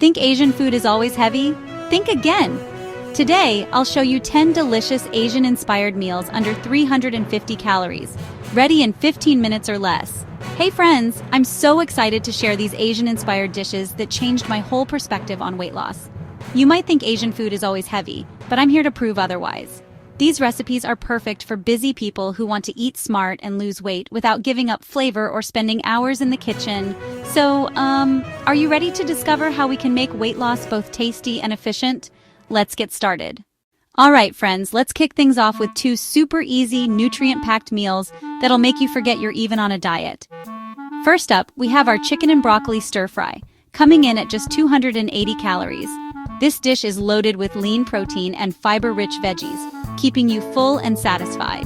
Think Asian food is always heavy? Think again! Today, I'll show you 10 delicious Asian-inspired meals under 350 calories, ready in 15 minutes or less. Hey friends, I'm so excited to share these Asian-inspired dishes that changed my whole perspective on weight loss. You might think Asian food is always heavy, but I'm here to prove otherwise. These recipes are perfect for busy people who want to eat smart and lose weight without giving up flavor or spending hours in the kitchen. So, are you ready to discover how we can make weight loss both tasty and efficient? Let's get started. Alright friends, let's kick things off with 2 super easy, nutrient-packed meals that'll make you forget you're even on a diet. First up, we have our chicken and broccoli stir-fry, coming in at just 280 calories. This dish is loaded with lean protein and fiber-rich veggies, keeping you full and satisfied.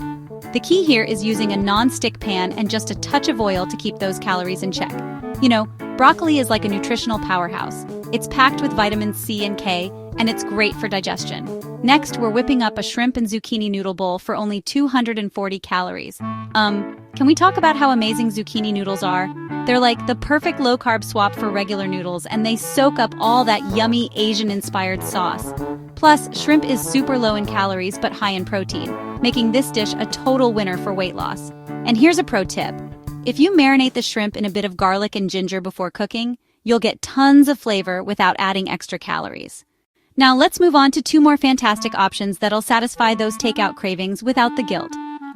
The key here is using a non-stick pan and just a touch of oil to keep those calories in check. You know, broccoli is like a nutritional powerhouse. It's packed with vitamins C and K, and it's great for digestion. Next, we're whipping up a shrimp and zucchini noodle bowl for only 240 calories. Can we talk about how amazing zucchini noodles are? They're like the perfect low-carb swap for regular noodles, and they soak up all that yummy Asian-inspired sauce. Plus, shrimp is super low in calories but high in protein, making this dish a total winner for weight loss. And here's a pro tip. If you marinate the shrimp in a bit of garlic and ginger before cooking, you'll get tons of flavor without adding extra calories. Now let's move on to 2 more fantastic options that'll satisfy those takeout cravings without the guilt.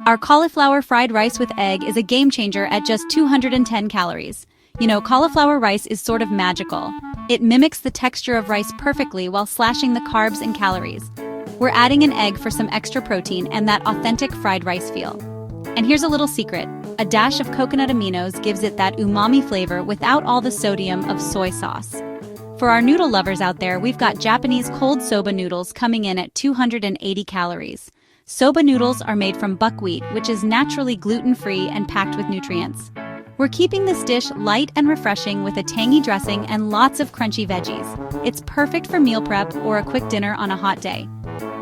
Our cauliflower fried rice with egg is a game changer at just 210 calories. You know, cauliflower rice is sort of magical. It mimics the texture of rice perfectly while slashing the carbs and calories. We're adding an egg for some extra protein and that authentic fried rice feel. And here's a little secret. A dash of coconut aminos gives it that umami flavor without all the sodium of soy sauce. For our noodle lovers out there, we've got Japanese cold soba noodles coming in at 280 calories. Soba noodles are made from buckwheat, which is naturally gluten-free and packed with nutrients. We're keeping this dish light and refreshing with a tangy dressing and lots of crunchy veggies. It's perfect for meal prep or a quick dinner on a hot day.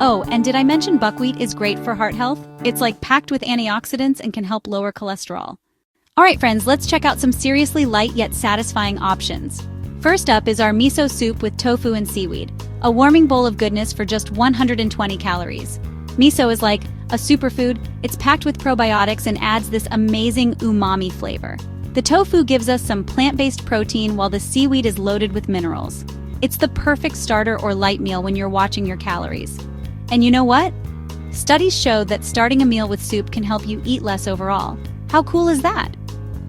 Oh, and did I mention buckwheat is great for heart health? It's like packed with antioxidants and can help lower cholesterol. Alright friends, let's check out some seriously light yet satisfying options. First up is our miso soup with tofu and seaweed, a warming bowl of goodness for just 120 calories. Miso is like a superfood. It's packed with probiotics and adds this amazing umami flavor. The tofu gives us some plant-based protein while the seaweed is loaded with minerals. It's the perfect starter or light meal when you're watching your calories. And you know what? Studies show that starting a meal with soup can help you eat less overall. How cool is that?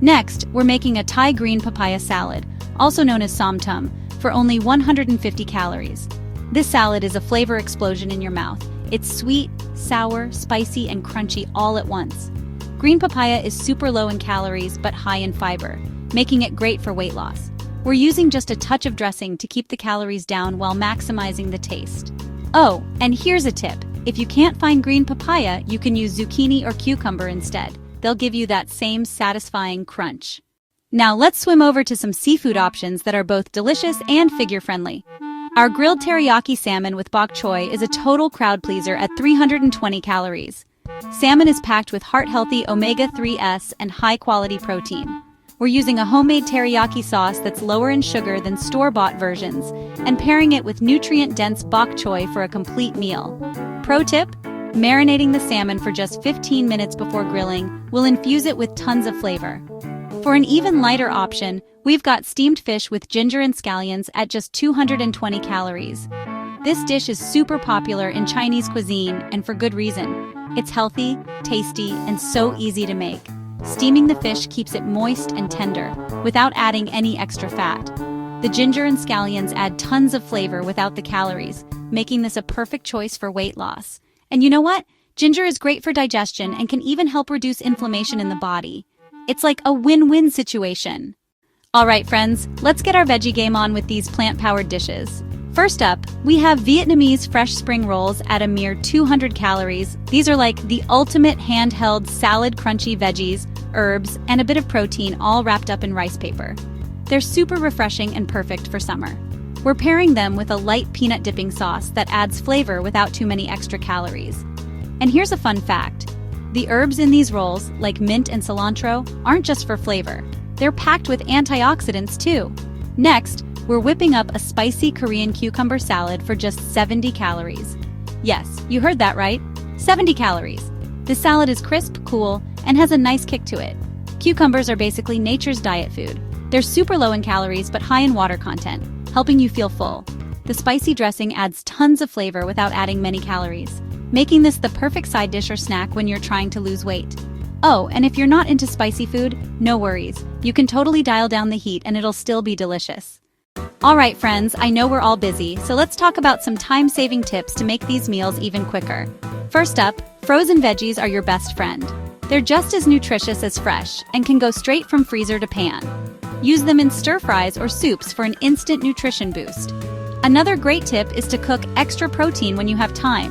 Next, we're making a Thai green papaya salad, also known as som tum, for only 150 calories. This salad is a flavor explosion in your mouth. It's sweet, sour, spicy, and crunchy all at once. Green papaya is super low in calories but high in fiber, making it great for weight loss. We're using just a touch of dressing to keep the calories down while maximizing the taste. Oh, and here's a tip. If you can't find green papaya, you can use zucchini or cucumber instead. They'll give you that same satisfying crunch. Now let's swim over to some seafood options that are both delicious and figure-friendly. Our grilled teriyaki salmon with bok choy is a total crowd pleaser at 320 calories. Salmon is packed with heart-healthy omega-3s and high-quality protein. We're using a homemade teriyaki sauce that's lower in sugar than store-bought versions and pairing it with nutrient-dense bok choy for a complete meal. Pro tip: marinating the salmon for just 15 minutes before grilling will infuse it with tons of flavor. For an even lighter option, we've got steamed fish with ginger and scallions at just 220 calories. This dish is super popular in Chinese cuisine, and for good reason. It's healthy, tasty, and so easy to make. Steaming the fish keeps it moist and tender, without adding any extra fat. The ginger and scallions add tons of flavor without the calories, making this a perfect choice for weight loss. And you know what? Ginger is great for digestion and can even help reduce inflammation in the body. It's like a win-win situation. Alright friends, let's get our veggie game on with these plant-powered dishes. First up, we have Vietnamese fresh spring rolls at a mere 200 calories. These are like the ultimate handheld salad, crunchy veggies, herbs, and a bit of protein all wrapped up in rice paper. They're super refreshing and perfect for summer. We're pairing them with a light peanut dipping sauce that adds flavor without too many extra calories. And here's a fun fact. The herbs in these rolls, like mint and cilantro, aren't just for flavor. They're packed with antioxidants too. Next, we're whipping up a spicy Korean cucumber salad for just 70 calories. Yes, you heard that right. 70 calories. This salad is crisp, cool, and has a nice kick to it. Cucumbers are basically nature's diet food. They're super low in calories but high in water content, helping you feel full. The spicy dressing adds tons of flavor without adding many calories, making this the perfect side dish or snack when you're trying to lose weight. Oh, and if you're not into spicy food, no worries. You can totally dial down the heat and it'll still be delicious. Alright friends, I know we're all busy, so let's talk about some time-saving tips to make these meals even quicker. First up, frozen veggies are your best friend. They're just as nutritious as fresh and can go straight from freezer to pan. Use them in stir-fries or soups for an instant nutrition boost. Another great tip is to cook extra protein when you have time.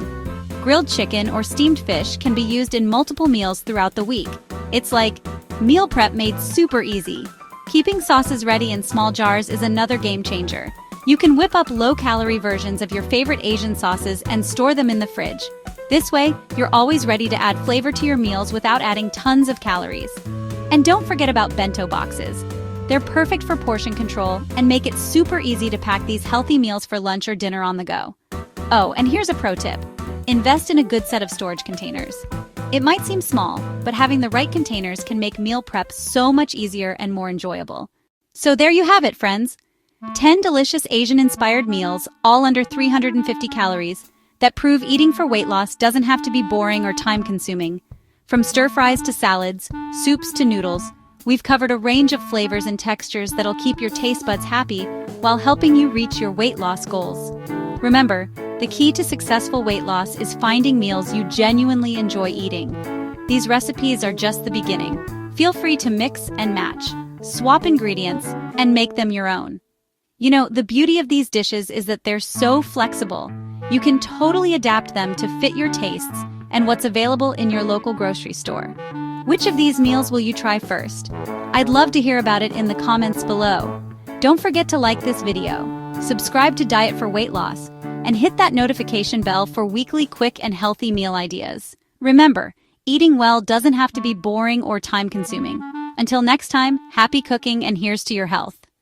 Grilled chicken or steamed fish can be used in multiple meals throughout the week. It's like meal prep made super easy. Keeping sauces ready in small jars is another game changer. You can whip up low-calorie versions of your favorite Asian sauces and store them in the fridge. This way, you're always ready to add flavor to your meals without adding tons of calories. And don't forget about bento boxes. They're perfect for portion control and make it super easy to pack these healthy meals for lunch or dinner on the go. Oh, and here's a pro tip. Invest in a good set of storage containers. It might seem small, but having the right containers can make meal prep so much easier and more enjoyable. So there you have it, friends. 10 delicious Asian-inspired meals, all under 350 calories, that prove eating for weight loss doesn't have to be boring or time-consuming. From stir-fries to salads, soups to noodles, we've covered a range of flavors and textures that'll keep your taste buds happy while helping you reach your weight loss goals. Remember, the key to successful weight loss is finding meals you genuinely enjoy eating. These recipes are just the beginning. Feel free to mix and match, swap ingredients, and make them your own. You know, the beauty of these dishes is that they're so flexible. You can totally adapt them to fit your tastes and what's available in your local grocery store. Which of these meals will you try first? I'd love to hear about it in the comments below. Don't forget to like this video, subscribe to Diet for Weight Loss, and hit that notification bell for weekly quick and healthy meal ideas. Remember, eating well doesn't have to be boring or time-consuming. Until next time, happy cooking and here's to your health.